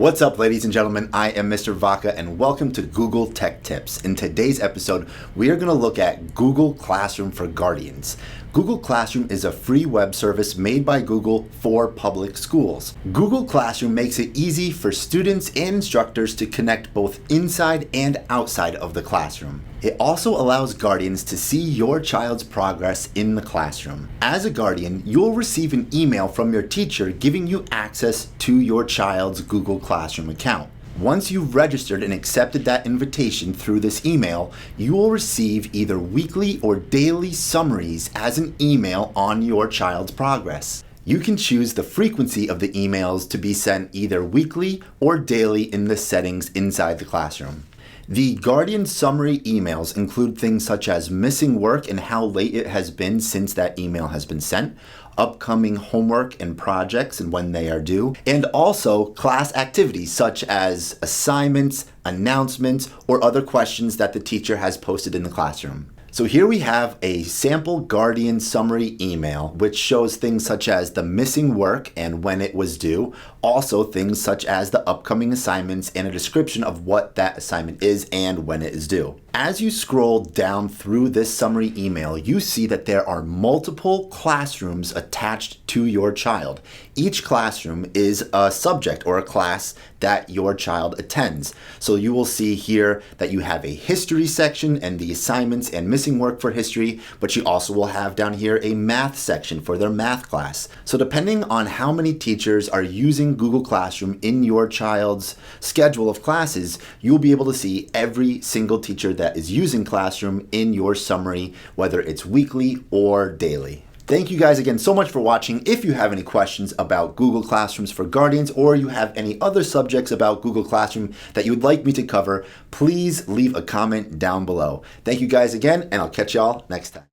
What's up, ladies and gentlemen? I am Mr. Vaca, and welcome to Google Tech Tips. In today's episode, we are going to look at Google Classroom for Guardians. Google Classroom is a free web service made by Google for public schools. Google Classroom makes it easy for students and instructors to connect both inside and outside of the classroom. It also allows guardians to see your child's progress in the classroom. As a guardian, you'll receive an email from your teacher giving you access to your child's Google Classroom account. Once you've registered and accepted that invitation through this email, you will receive either weekly or daily summaries as an email on your child's progress. You can choose the frequency of the emails to be sent either weekly or daily in the settings inside the classroom. The Guardian Summary emails include things such as missing work and how late it has been since that email has been sent, upcoming homework and projects and when they are due, and also class activities such as assignments, announcements, or other questions that the teacher has posted in the classroom. So here we have a sample Guardian Summary email, which shows things such as the missing work and when it was due, also things such as the upcoming assignments and a description of what that assignment is and when it is due. As you scroll down through this summary email, you see that there are multiple classrooms attached to your child. Each classroom is a subject or a class that your child attends. So you will see here that you have a history section and the assignments and missing work for history, but you also will have down here a math section for their math class. So depending on how many teachers are using Google Classroom in your child's schedule of classes, you'll be able to see every single teacher that is using Classroom in your summary, whether it's weekly or daily. Thank you guys again so much for watching. If you have any questions about Google Classrooms for Guardians, or you have any other subjects about Google Classroom that you would like me to cover, please leave a comment down below. Thank you guys again, and I'll catch y'all next time.